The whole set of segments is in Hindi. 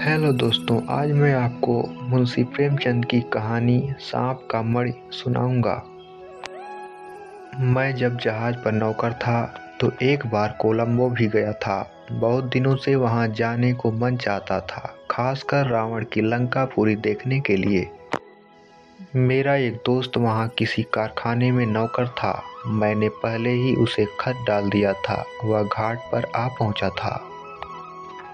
हेलो दोस्तों, आज मैं आपको मुंशी प्रेमचंद की कहानी सांप का मणि सुनाऊंगा। मैं जब जहाज पर नौकर था तो एक बार कोलंबो भी गया था। बहुत दिनों से वहां जाने को मन चाहता था, खासकर रावण की लंका पूरी देखने के लिए। मेरा एक दोस्त वहां किसी कारखाने में नौकर था। मैंने पहले ही उसे खत डाल दिया था। वह घाट पर आ पहुंचा था।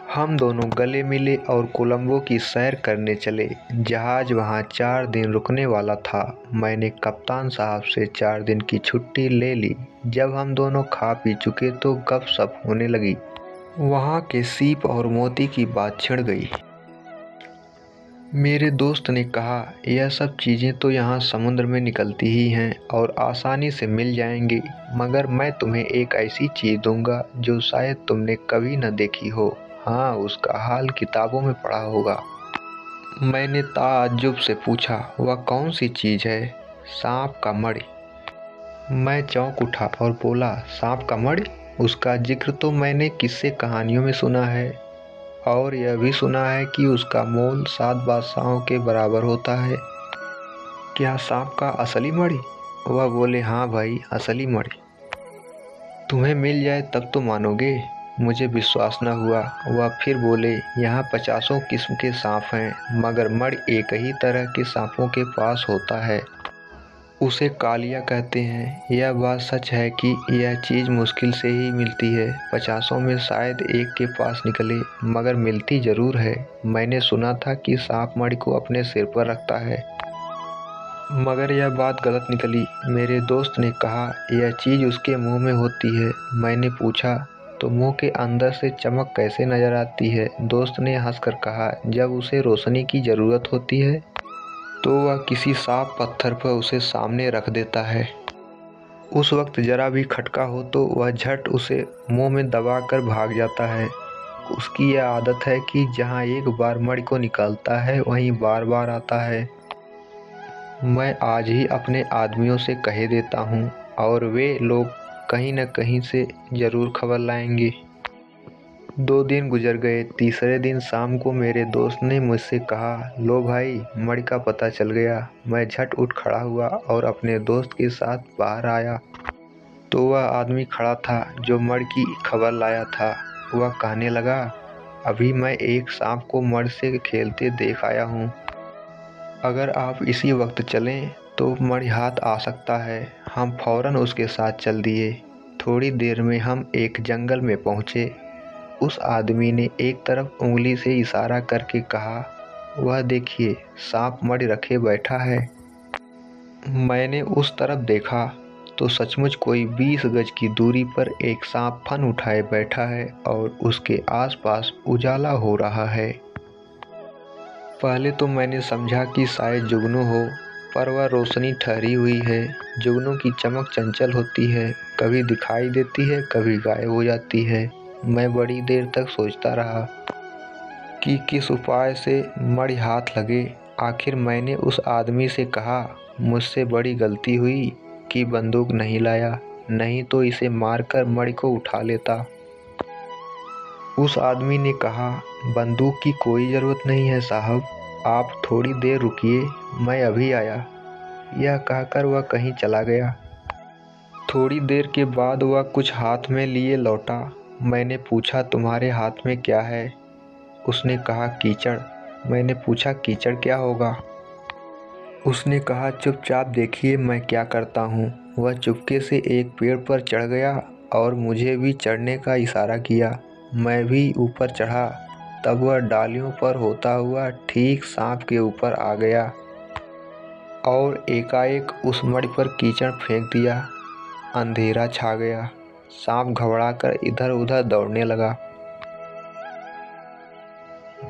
हम दोनों गले मिले और कोलंबो की सैर करने चले। जहाज वहां 4 दिन रुकने वाला था। मैंने कप्तान साहब से 4 दिन की छुट्टी ले ली। जब हम दोनों खा पी चुके तो गपशप होने लगी। वहां के सीप और मोती की बात छिड़ गई। मेरे दोस्त ने कहा, यह सब चीज़ें तो यहाँ समुद्र में निकलती ही हैं और आसानी से मिल जाएंगी, मगर मैं तुम्हें एक ऐसी चीज़ दूंगा जो शायद तुमने कभी न देखी हो। हाँ, उसका हाल किताबों में पढ़ा होगा। मैंने ताज्जुब से पूछा, वह कौन सी चीज़ है? सांप का मणि। मैं चौंक उठा और बोला, सांप का मणि? उसका जिक्र तो मैंने किस्से कहानियों में सुना है, और यह भी सुना है कि उसका मोल 7 बादशाहों के बराबर होता है। क्या सांप का असली मणि? वह बोले, हाँ भाई, असली मणि। तुम्हें मिल जाए तब तो मानोगे। मुझे विश्वास न हुआ। वह फिर बोले, यहाँ 50 किस्म के सांप हैं, मगर मणि एक ही तरह के सांपों के पास होता है। उसे कालिया कहते हैं। यह बात सच है कि यह चीज़ मुश्किल से ही मिलती है। 50 में शायद एक के पास निकले, मगर मिलती ज़रूर है। मैंने सुना था कि सांप मणि को अपने सिर पर रखता है, मगर यह बात गलत निकली। मेरे दोस्त ने कहा, यह चीज़ उसके मुंह में होती है। मैंने पूछा, तो मुंह के अंदर से चमक कैसे नजर आती है? दोस्त ने हंसकर कहा, जब उसे रोशनी की ज़रूरत होती है तो वह किसी साफ पत्थर पर उसे सामने रख देता है। उस वक्त जरा भी खटका हो तो वह झट उसे मुंह में दबाकर भाग जाता है। उसकी यह आदत है कि जहां एक बार मणि को निकालता है वहीं बार बार आता है। मैं आज ही अपने आदमियों से कह देता हूँ, और वे लोग कहीं न कहीं से ज़रूर खबर लाएंगे। 2 दिन गुजर गए। तीसरे दिन शाम को मेरे दोस्त ने मुझसे कहा, लो भाई, मणि का पता चल गया। मैं झट उठ खड़ा हुआ और अपने दोस्त के साथ बाहर आया तो वह आदमी खड़ा था जो मणि की खबर लाया था। वह कहने लगा, अभी मैं एक सांप को मणि से खेलते देख आया हूँ। अगर आप इसी वक्त चलें तो मणि हाथ आ सकता है। हम फौरन उसके साथ चल दिए। थोड़ी देर में हम एक जंगल में पहुँचे। उस आदमी ने एक तरफ उंगली से इशारा करके कहा, वह देखिए, सांप मणि रखे बैठा है। मैंने उस तरफ देखा तो सचमुच कोई 20 गज की दूरी पर एक सांप फन उठाए बैठा है और उसके आसपास उजाला हो रहा है। पहले तो मैंने समझा कि शायद जुगनू हो, पर वह रोशनी ठहरी हुई है। जुगनू की चमक चंचल होती है, कभी दिखाई देती है, कभी गायब हो जाती है। मैं बड़ी देर तक सोचता रहा कि किस उपाय से मणि हाथ लगे। आखिर मैंने उस आदमी से कहा, मुझसे बड़ी गलती हुई कि बंदूक नहीं लाया, नहीं तो इसे मारकर मणि को उठा लेता। उस आदमी ने कहा, बंदूक की कोई ज़रूरत नहीं है साहब, आप थोड़ी देर रुकिए, मैं अभी आया। यह कहकर वह कहीं चला गया। थोड़ी देर के बाद वह कुछ हाथ में लिए लौटा। मैंने पूछा, तुम्हारे हाथ में क्या है? उसने कहा, कीचड़। मैंने पूछा, कीचड़ क्या होगा? उसने कहा, चुपचाप देखिए मैं क्या करता हूँ। वह चुपके से एक पेड़ पर चढ़ गया और मुझे भी चढ़ने का इशारा किया। मैं भी ऊपर चढ़ा। तब वह डालियों पर होता हुआ ठीक सांप के ऊपर आ गया और एकाएक उस मणि पर कीचड़ फेंक दिया। अंधेरा छा गया। सांप घबराकर इधर उधर दौड़ने लगा।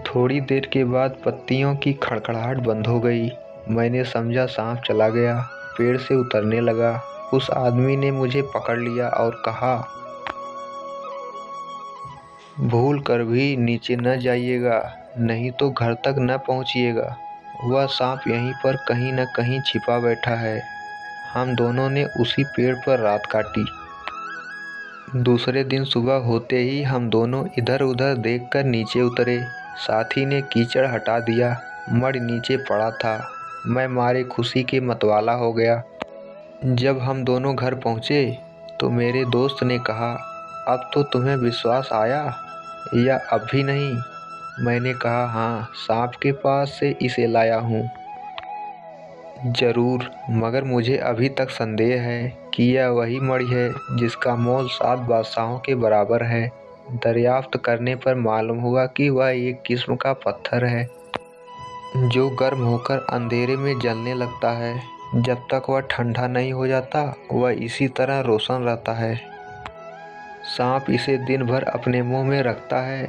थोड़ी देर के बाद पत्तियों की खड़खड़ाहट बंद हो गई। मैंने समझा सांप चला गया। पेड़ से उतरने लगा। उस आदमी ने मुझे पकड़ लिया और कहा, भूल कर भी नीचे न जाइएगा, नहीं तो घर तक न पहुंचिएगा। वह सांप यहीं पर कहीं न कहीं छिपा बैठा है। हम दोनों ने उसी पेड़ पर रात काटी। दूसरे दिन सुबह होते ही हम दोनों इधर उधर देखकर नीचे उतरे। साथी ने कीचड़ हटा दिया। मणि नीचे पड़ा था। मैं मारे खुशी के मतवाला हो गया। जब हम दोनों घर पहुँचे तो मेरे दोस्त ने कहा, अब तो तुम्हें विश्वास आया या अब भी नहीं? मैंने कहा, हाँ, सांप के पास से इसे लाया हूँ। ज़रूर, मगर मुझे अभी तक संदेह है कि यह वही मणि है जिसका मोल 7 बादशाहों के बराबर है। दरियाफ्त करने पर मालूम हुआ कि वह एक किस्म का पत्थर है जो गर्म होकर अंधेरे में जलने लगता है। जब तक वह ठंडा नहीं हो जाता, वह इसी तरह रोशन रहता है। सांप इसे दिन भर अपने मुंह में रखता है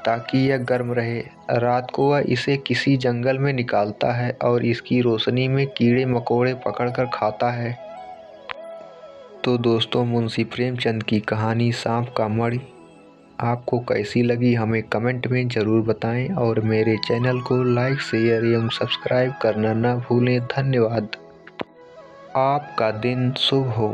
ताकि यह गर्म रहे। रात को वह इसे किसी जंगल में निकालता है और इसकी रोशनी में कीड़े मकोड़े पकड़कर खाता है। तो दोस्तों, मुंशी प्रेमचंद की कहानी सांप का मणि आपको कैसी लगी हमें कमेंट में ज़रूर बताएं और मेरे चैनल को लाइक, शेयर एवं सब्सक्राइब करना न भूलें। धन्यवाद। आपका दिन शुभ हो।